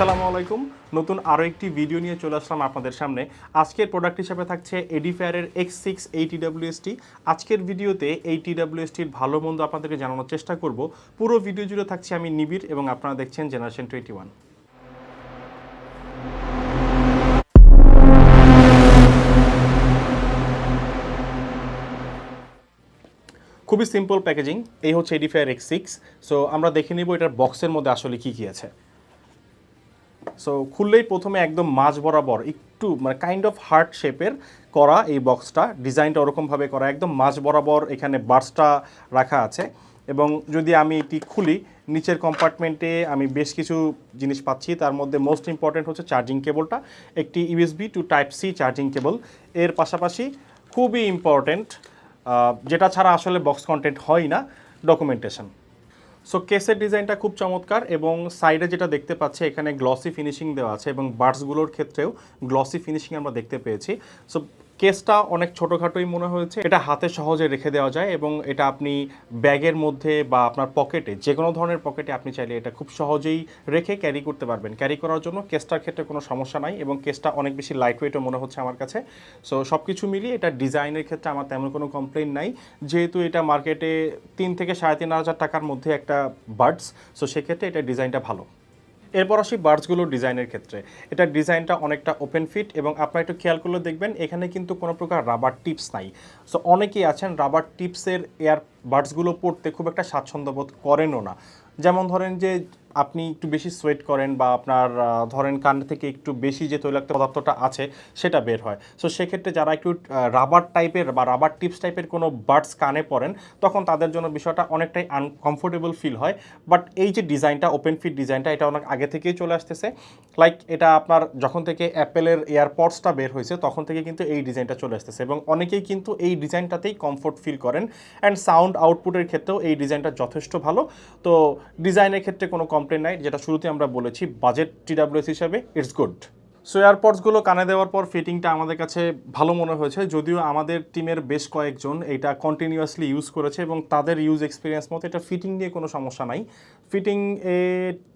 আসসালামু আলাইকুম। নতুন আরও একটি ভিডিও নিয়ে চলে আসলাম আপনাদের সামনে। আজকের প্রোডাক্ট হিসেবে থাকছে এডিফায়ারের X6 এই TWSটি। আজকের ভিডিওতে এই TWSটির ভালো মন্দ আপনাদেরকে জানানোর চেষ্টা করব। পুরো ভিডিও জুড়ে থাকছে আমি নিবিড় এবং আপনারা দেখছেন জেনারেশন 21। খুবই সিম্পল প্যাকেজিং। এই হচ্ছে এডিফায়ার X6। সো আমরা দেখে নিব এটার বক্সের মধ্যে আসলে কী কী আছে। সো খুললেই প্রথমে একদম মাঝ বরাবর একটু মানে কাইন্ড অফ হার্ট শেপের করা এই বক্সটা, ডিজাইনটা ওরকমভাবে করা, একদম মাঝ বরাবর এখানে বাডসটা রাখা আছে। এবং যদি আমি এটি খুলি, নিচের কম্পার্টমেন্টে আমি বেশ কিছু জিনিস পাচ্ছি। তার মধ্যে মোস্ট ইম্পর্ট্যান্ট হচ্ছে চার্জিং কেবলটা, একটি USB to type C charging cable. এর পাশাপাশি খুবই ইম্পর্ট্যান্ট, যেটা ছাড়া আসলে বক্স কন্টেন্ট হয় না, ডকুমেন্টেশন। সো কেসের ডিজাইনটা খুব চমৎকার এবং সাইডে যেটা দেখতে পাচ্ছি এখানে গ্লসি ফিনিশিং দেওয়া আছে এবং বাডসগুলোর ক্ষেত্রেও গ্লসি ফিনিশিং আমরা দেখতে পেয়েছি। সো কেসটা অনেক ছোটোখাটোই মনে হয়েছে, এটা হাতে সহজে রেখে দেওয়া যায় এবং এটা আপনি ব্যাগের মধ্যে বা আপনার পকেটে, যে কোনো ধরনের পকেটে আপনি চাইলে এটা খুব সহজেই রেখে ক্যারি করতে পারবেন। ক্যারি করার জন্য কেসটার ক্ষেত্রে কোনো সমস্যা নাই এবং কেসটা অনেক বেশি লাইট ওয়েটও মনে হচ্ছে আমার কাছে। সো সব কিছু মিলিয়ে এটা ডিজাইনের ক্ষেত্রে আমার তেমন কোনো কমপ্লেইন নাই, যেহেতু এটা মার্কেটে 3 থেকে 3,500 টাকার মধ্যে একটা বাডস। সো সেক্ষেত্রে এটা ডিজাইনটা ভালো। এরপর আসি বাডসগুলোর ডিজাইনের ক্ষেত্রে। এটার ডিজাইনটা অনেকটা ওপেন ফিট এবং আপনারা একটু খেয়াল করলে দেখবেন এখানে কিন্তু কোনো প্রকার রাবার টিপস নাই। সো অনেকেই আছেন রাবার টিপসের এয়ার বাডসগুলো পরতে খুব একটা স্বাচ্ছন্দ্য বোধ করেনও না। যেমন ধরেন যে আপনি একটু বেশি সোয়েট করেন বা আপনার ধরেন কান থেকে একটু বেশি যে তৈলাক্ত পদার্থটা আছে সেটা বের হয়। সো সেক্ষেত্রে যারা একটু রাবার টাইপের বা রাবার টিপস টাইপের কোনো বাডস কানে পরেন, তখন তাদের জন্য বিষয়টা অনেকটাই আনকমফোর্টেবল ফিল হয়। বাট এই যে ডিজাইনটা, ওপেন ফিট ডিজাইনটা, এটা অনেক আগে থেকেই চলে আসতেছে। লাইক এটা আপনার যখন থেকে অ্যাপেলের এয়ারপডসটা বের হয়েছে তখন থেকে কিন্তু এই ডিজাইনটা চলে আসতেছে এবং অনেকেই কিন্তু এই ডিজাইনটাতেই কমফোর্ট ফিল করেন। অ্যান্ড সাউন্ড আউটপুটের ক্ষেত্রেও এই ডিজাইনটা যথেষ্ট ভালো। তো ডিজাইনের ক্ষেত্রে কোনো কমপ্লেন নাই, যেটা শুরুতে আমরা বলেছি বাজেট TWS হিসাবে ইটস গুড। সো এয়ারপডসগুলো কানে দেওয়ার পর ফিটিংটা আমাদের কাছে ভালো মনে হয়েছে, যদিও আমাদের টিমের বেশ কয়েকজন এটা কন্টিনিউয়াসলি ইউজ করেছে এবং তাদের ইউজ এক্সপিরিয়েন্স মতো এটা ফিটিং নিয়ে কোনো সমস্যা নাই। ফিটিং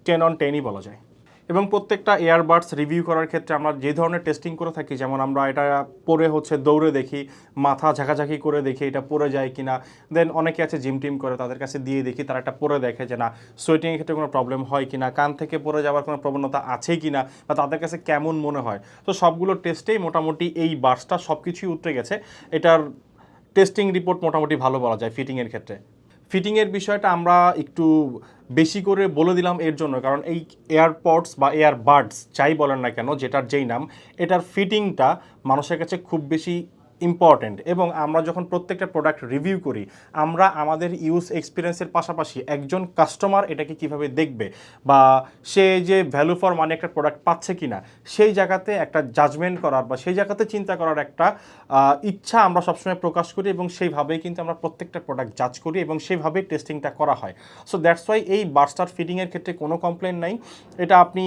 10 on 10ই বলা যায়। এবং প্রত্যেকটা এয়ারবাডস রিভিউ করার ক্ষেত্রে আমরা যে ধরনের টেস্টিং করে থাকি, যেমন আমরা এটা পরে দৌড়ে দেখি, মাথা ঝাঁকাঝাঁকি করে দেখি এটা পরে যায় কিনা, দেন অনেকে আছে জিম টিম করে, তাদের কাছে দিয়ে দেখি তারা একটা পরে দেখে যে না সোয়েটিংয়ের ক্ষেত্রে কোনো প্রবলেম হয় কিনা, কান থেকে পরে যাওয়ার কোনো প্রবণতা আছে কিনা বা তাদের কাছে কেমন মনে হয়। তো সবগুলো টেস্টেই মোটামুটি এই বাডসটা সব কিছুই উতরে গেছে। এটার টেস্টিং রিপোর্ট মোটামুটি ভালো বলা যায় ফিটিংয়ের ক্ষেত্রে। ফিটিংয়ের বিষয়টা আমরা একটু বেশি করে বলে দিলাম এর জন্য, কারণ এই এয়ারপডস বা এয়ারবাডস যাই বলেন না কেন, যেটার যেই নাম, এটার ফিটিংটা মানুষের কাছে খুব বেশি ইম্পর্ট্যান্ট। এবং আমরা যখন প্রত্যেকটা প্রোডাক্ট রিভিউ করি, আমরা আমাদের ইউজ এক্সপিরিয়েন্সের পাশাপাশি একজন কাস্টমার এটাকে কিভাবে দেখবে বা সে যে ভ্যালু ফর মানি একটা প্রোডাক্ট পাচ্ছে কিনা, সেই জায়গাতে একটা জাজমেন্ট করার বা সেই জায়গাতে চিন্তা করার একটা ইচ্ছা আমরা সবসময় প্রকাশ করি এবং সেইভাবেই কিন্তু আমরা প্রত্যেকটা প্রোডাক্ট জাজ করি এবং সেইভাবেই টেস্টিংটা করা হয়। সো দ্যাটস ওয়াই এই বাডসটার ফিটিংয়ের ক্ষেত্রে কোনো কমপ্লেন নাই। এটা আপনি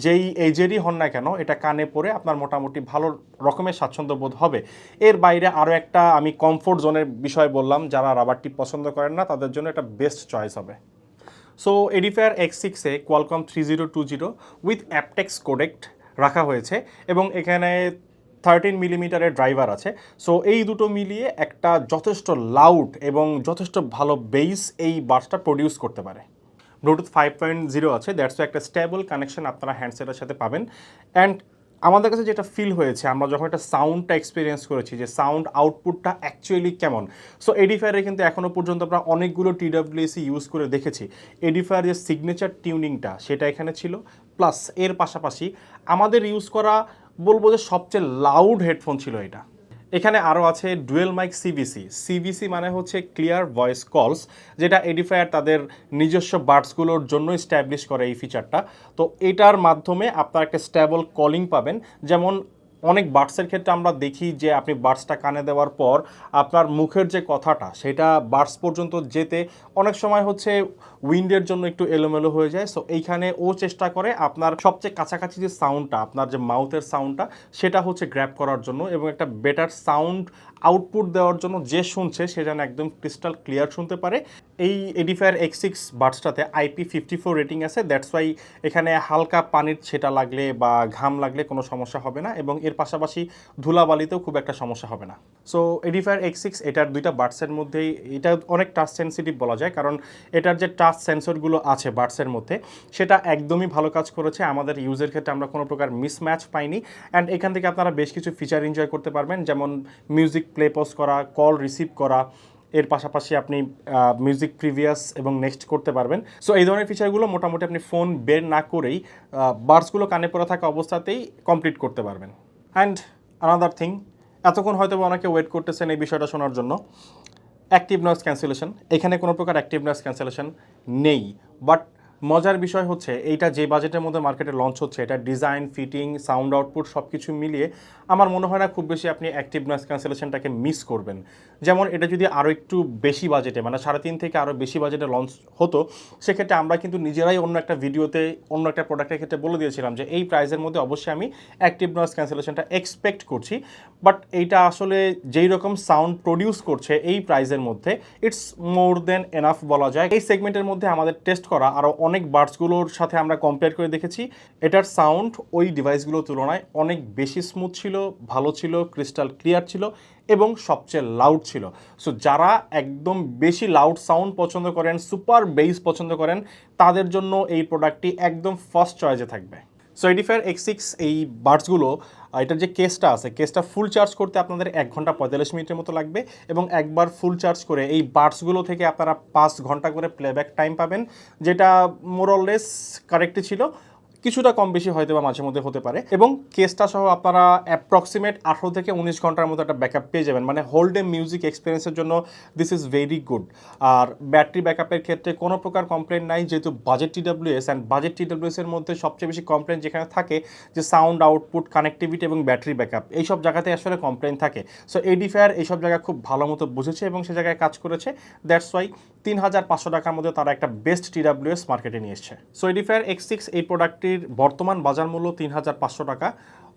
যেই এজেরই হন না কেন, এটা কানে পরে আপনার মোটামুটি ভালো রকমের স্বাচ্ছন্দ্য বোধ হবে। এর বাইরে আরও একটা আমি কমফোর্ট জোনের বিষয় বললাম, যারা রাবার টিপ পছন্দ করেন না তাদের জন্য এটা বেস্ট চয়েস হবে। সো এডিফায়ার X6-এ কোয়ালকম 3020 উইথ অ্যাপটেক্স কোডেক্ট রাখা হয়েছে এবং এখানে 13 মিলিমিটারের ড্রাইভার আছে। সো এই দুটো মিলিয়ে একটা যথেষ্ট লাউড এবং যথেষ্ট ভালো বেস এই বাসটা প্রডিউস করতে পারে। ব্লুটুথ 5.0 আছে, দ্যাটস একটা স্টেবল কানেকশন আপনারা হ্যান্ডসেটের সাথে পাবেন। অ্যান্ড আমাদের কাছে যেটা ফিল হয়েছে, আমরা যখন একটা সাউন্ডটা এক্সপিরিয়েন্স করেছি যে সাউন্ড আউটপুটটা অ্যাকচুয়ালি কেমন। সো এডিফায়ারে কিন্তু এখনও পর্যন্ত আমরা অনেকগুলো TWS ইউজ করে দেখেছি, এডিফায়ার যে সিগনেচার টিউনিংটা সেটা এখানে ছিল, প্লাস এর পাশাপাশি আমাদের ইউজ করা বলবো যে সবচেয়ে লাউড হেডফোন ছিল এটা। এখানে আরও আছে ডুয়েল মাইক সিভিসি মানে হচ্ছে ক্লিয়ার ভয়েস কলস, যেটা এডিফায়ার তাদের নিজস্ব বাডসগুলোর জন্য এস্টাবলিশ করে এই ফিচারটা। তো এটার মাধ্যমে আপনারা একটা স্টেবল কলিং পাবেন। যেমন অনেক বাডসের ক্ষেত্রে আমরা দেখি যে আপনি বাডসটা কানে দেওয়ার পর আপনার মুখের যে কথাটা সেটা বাডস পর্যন্ত যেতে অনেক সময় উইন্ডের জন্য একটু এলোমেলো হয়ে যায়। সো এইখানে ও চেষ্টা করে আপনার সবচেয়ে কাছাকাছি যে সাউন্ডটা, আপনার যে মাউথের সাউন্ডটা, সেটা গ্র্যাব করার জন্য এবং একটা বেটার সাউন্ড আউটপুট দেওয়ার জন্য যে শুনছে সে যেন একদম ক্রিস্টাল ক্লিয়ার শুনতে পারে। এই এডিফায়ার X6 বাডসটাতে IP54 রেটিং আছে, দ্যাটস ওয়াই এখানে হালকা পানির ছেটা লাগলে বা ঘাম লাগলে কোনো সমস্যা হবে না, এবং এর পাশাপাশি ধুলাবালিতেও খুব একটা সমস্যা হবে না। সো এডিফায়ার X6 এটার দুইটা বাডসের মধ্যেই এটা অনেক টাচ সেন্সিটিভ বলা যায়, কারণ এটার যে টাচ সেন্সরগুলো আছে বাডসের মধ্যে সেটা একদমই ভালো কাজ করেছে। আমাদের ইউজের ক্ষেত্রে আমরা কোনো প্রকার মিসম্যাচ পাইনি, অ্যান্ড এখান থেকে আপনারা বেশ কিছু ফিচার এনজয় করতে পারবেন, যেমন মিউজিক প্লে পজ করা, কল রিসিভ করা, এর পাশাপাশি আপনি মিউজিক প্রিভিয়াস এবং নেক্সট করতে পারবেন। সো এই ধরনের ফিচারগুলো মোটামুটি আপনি ফোন বের না করেই বাডসগুলো কানে পড়ে থাকা অবস্থাতেই কমপ্লিট করতে পারবেন। অ্যান্ড আনাদার থিং, এতক্ষণ হয়তো অনেকে ওয়েট করতেছেন এই বিষয়টা শোনার জন্য, অ্যাক্টিভ নয়েজ ক্যান্সেলেশন। এখানে কোনো প্রকার অ্যাক্টিভ নয়েজ ক্যান্সেলেশন নেই, বাট মজার বিষয় হচ্ছে এইটা যে বাজেটের মধ্যে মার্কেটে লঞ্চ হচ্ছে, এটা ডিজাইন, ফিটিং, সাউন্ড আউটপুট সব কিছু মিলিয়ে আমার মনে হয় না খুব বেশি আপনি অ্যাক্টিভ নয়েজ ক্যান্সেলেশনটাকে মিস করবেন। যেমন এটা যদি আরও একটু বেশি বাজেটে, মানে 3.5 থেকে আরও বেশি বাজেটে লঞ্চ হতো, সেক্ষেত্রে আমরা কিন্তু নিজেরাই অন্য একটা ভিডিওতে অন্য একটা প্রোডাক্টের ক্ষেত্রে বলে দিয়েছিলাম যে এই প্রাইসের মধ্যে অবশ্যই আমি অ্যাক্টিভ নয়েজ ক্যান্সেলেশনটা এক্সপেক্ট করছি, বাট এইটা আসলে যেই রকম সাউন্ড প্রডিউস করছে এই প্রাইসের মধ্যে ইটস মোর দেন এনাফ বলা যায়। এই সেগমেন্টের মধ্যে আমাদের টেস্ট করা আরও অনেক বাডসগুলোর সাথে আমরা কম্পেয়ার করে দেখেছি, এটার সাউন্ড ওই ডিভাইসগুলোর তুলনায় অনেক বেশি স্মুথ ছিল, ভালো ছিল, ক্রিস্টাল ক্লিয়ার ছিল এবং সবচেয়ে লাউড ছিল। সো যারা একদম বেশি লাউড সাউন্ড পছন্দ করেন, সুপার বেস পছন্দ করেন, তাদের জন্য এই প্রোডাক্টটি একদম ফার্স্ট চয়েসে থাকবে। সো এডিফায়ার X6 এই বাডসগুলো, এটার যে কেসটা আছে, কেসটা ফুল চার্জ করতে আপনাদের 1 ঘন্টা 45 মিনিটের মতো লাগবে, এবং একবার ফুল চার্জ করে এই বাডসগুলো থেকে আপনারা 5 ঘন্টা করে প্লেব্যাক টাইম পাবেন, যেটা মোরলেস কারেক্টই ছিল, কিছুটা কম বেশি হয়তো বা মাঝে মধ্যে হতে পারে। এবং কেসটা সহ আপনারা অ্যাপ্রক্সিমেট 18 থেকে 19 ঘন্টার মতো একটা ব্যাকআপ পেয়ে যাবেন, মানে হোল ডে মিউজিক এক্সপিরিয়েন্সের জন্য দিস ইজ ভেরি গুড। আর ব্যাটারি ব্যাকআপের ক্ষেত্রে কোনো প্রকার কমপ্লেন নাই, যেহেতু budget TWS, and budget TWS এর মধ্যে সবচেয়ে বেশি কমপ্লেন যেখানে থাকে যে সাউন্ড আউটপুট, কানেক্টিভিটি এবং ব্যাটারি ব্যাকআপ, এইসব জায়গাতে আসলে কমপ্লেন থাকে। সো এডিফায়ার এইসব জায়গা খুব ভালো মতো বুঝেছে এবং সে জায়গায় কাজ করেছে, দ্যাটস ওয়াই 3,500 টাকার মধ্যে তারা একটা বেস্ট TWS মার্কেটে নিয়ে এসছে। সো এডিফায়ার X6 এই প্রোডাক্টটির বর্তমান বাজার মূল্য 3,500 টাকা।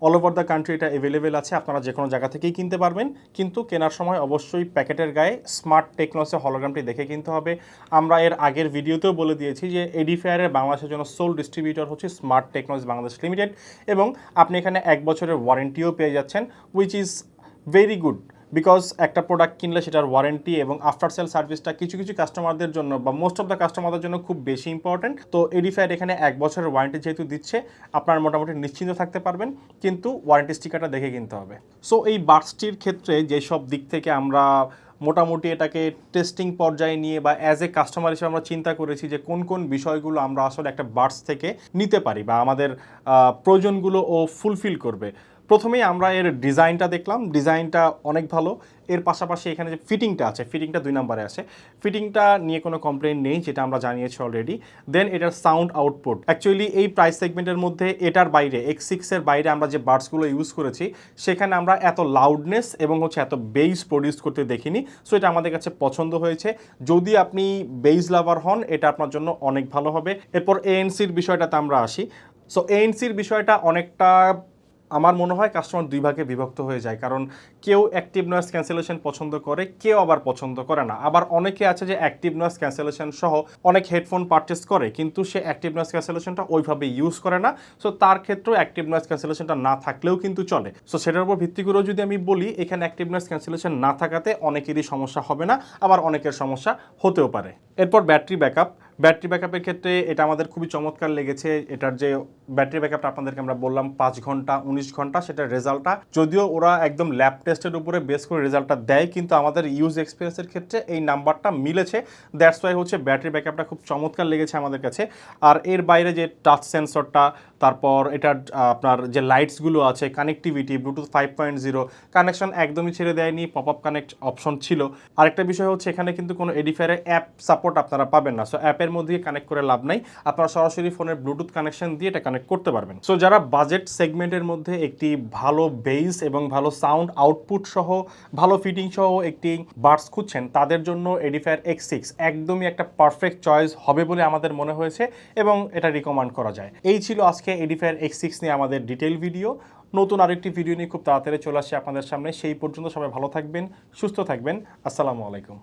অল ওভার দ্য কান্ট্রি এটা অ্যাভেলেবেল আছে, আপনারা যে কোনো জায়গা থেকেই কিনতে পারবেন, কিন্তু কেনার সময় অবশ্যই প্যাকেটের গায়ে স্মার্ট টেকনোলজি হলোগ্রামটি দেখে কিনতে হবে। আমরা এর আগের ভিডিওতেও বলে দিয়েছি যে এডিফায়ারের বাংলাদেশের জন্য সোল ডিস্ট্রিবিউটর হচ্ছে স্মার্ট টেকনোলজি বাংলাদেশ লিমিটেড, এবং আপনি এখানে 1 বছরের ওয়ারেন্টিও পেয়ে যাচ্ছেন, which is very good, because একটা প্রোডাক্ট কিনলে সেটার ওয়ারেন্টি এবং আফটার সেল সার্ভিসটা কিছু কিছু কাস্টমারদের জন্য বা মোস্ট অফ দ্য কাস্টমারদের জন্য খুব বেশি ইম্পর্টেন্ট। তো এডিফায়ার এখানে 1 বছরের ওয়ারেন্টি যেহেতু দিচ্ছে, আপনার মোটামুটি নিশ্চিন্ত থাকতে পারবেন, কিন্তু ওয়ারেন্টি স্টিকারটা দেখে কিনতে হবে। সো এই বাডসটির ক্ষেত্রে যেসব দিক থেকে আমরা মোটামুটি এটাকে টেস্টিং পর্যায়ে নিয়ে বা অ্যাজ এ কাস্টমার হিসেবে আমরা চিন্তা করেছি যে কোন কোন বিষয়গুলো আমরা আসলে একটা বাডস থেকে নিতে পারি বা আমাদের প্রয়োজনগুলো ও ফুলফিল করবে। প্রথমেই আমরা এর ডিজাইনটা দেখলাম, ডিজাইনটা অনেক ভালো। এর পাশাপাশি এখানে যে ফিটিংটা আছে, ফিটিংটা 2 নম্বরে আছে, ফিটিংটা নিয়ে কোনো কমপ্লেইন নেই, যেটা আমরা জানিয়েছি অলরেডি। দেন এটার সাউন্ড আউটপুট, অ্যাকচুয়ালি এই প্রাইস সেগমেন্টের মধ্যে এটার বাইরে, X6 এর বাইরে আমরা যে বাডসগুলো ইউজ করেছি সেখানে আমরা এত লাউডনেস এবং হচ্ছে এত বেস প্রডিউস করতে দেখিনি। সো এটা আমাদের কাছে পছন্দ হয়েছে। যদি আপনি বেস লাভার হন, এটা আপনার জন্য অনেক ভালো হবে। এরপর ANCর বিষয়টাতে আমরা আসি। সো ANCর বিষয়টা অনেকটা আমার মনে হয় কাস্টমার 2 ভাগে বিভক্ত হয়ে যায়, কারণ কেউ অ্যাক্টিভ নয়েজ ক্যান্সেলেশন পছন্দ করে, কেউ আবার পছন্দ করে না। আবার অনেকে আছে যে অ্যাক্টিভ নয়েজ ক্যান্সেলেশন সহ অনেক হেডফোন পারচেস করে, কিন্তু সে অ্যাক্টিভ নয়েজ ক্যান্সেলেশনটা ওইভাবে ইউজ করে না। সো তার ক্ষেত্রেও অ্যাক্টিভ নয়েজ ক্যান্সেলেশনটা না থাকলেও কিন্তু চলে। সো সেটার উপর ভিত্তি করেও যদি আমি বলি, এখানে অ্যাক্টিভ নয়েজ ক্যান্সেলেশন না থাকাতে অনেকেরই সমস্যা হবে না, আবার অনেকের সমস্যা হতেও পারে। এরপর ব্যাটারি ব্যাকআপ, ব্যাটারি ব্যাকআপের ক্ষেত্রে এটা আমাদের খুবই চমৎকার লেগেছে। এটার যে ব্যাটারি ব্যাকআপটা আপনাদেরকে আমরা বললাম 5 ঘন্টা 19 ঘন্টা, সেটার রেজাল্টটা যদিও ওরা একদম ল্যাব টেস্টের উপরে বেস করে রেজাল্টটা দেয়, কিন্তু আমাদের ইউজ এক্সপিরিয়েন্সের ক্ষেত্রে এই নাম্বারটা মিলেছে, দ্যাটস ওয়াই হচ্ছে ব্যাটারি ব্যাকআপটা খুব চমৎকার লেগেছে আমাদের কাছে। আর এর বাইরে যে টাচ সেন্সরটা, তারপর এটার আপনার যে লাইটসগুলো আছে, কানেক্টিভিটি, ব্লুটুথ 5.0 কানেকশন একদমই ছেড়ে দেয়নি, পপ আপ কানেক্ট অপশন ছিল। আরেকটা বিষয় হচ্ছে এখানে কিন্তু কোনো এডিফায়ারের অ্যাপ সাপোর্ট আপনারা পাবেন না। সো অ্যাপের মধ্যে কানেক্ট করে লাভ নাই, আপনারা সরাসরি ফোনের ব্লুটুথ কানেকশন দিয়ে এটা কানেক্ট করতে পারবেন। সো যারা বাজেট সেগমেন্টের মধ্যে একটি ভালো বেস এবং ভালো সাউন্ড আউটপুট সহ ভালো ফিটিং সহ একটি বাডস খুঁজছেন, তাদের জন্য এডিফায়ার X6 একদমই একটা পারফেক্ট চয়েস হবে বলে আমাদের মনে হয়েছে এবং এটা রিকমেন্ড করা যায়। এই ছিল আজকে এডিফায়ার X6 নিয়ে আমাদের ডিটেইল ভিডিও। নতুন আরেকটি ভিডিও নিয়ে খুব তাড়াতাড়ি চলে আসছে আপনাদের সামনে। সেই পর্যন্ত সবাই ভালো থাকবেন, সুস্থ থাকবেন। আসসালামু আলাইকুম।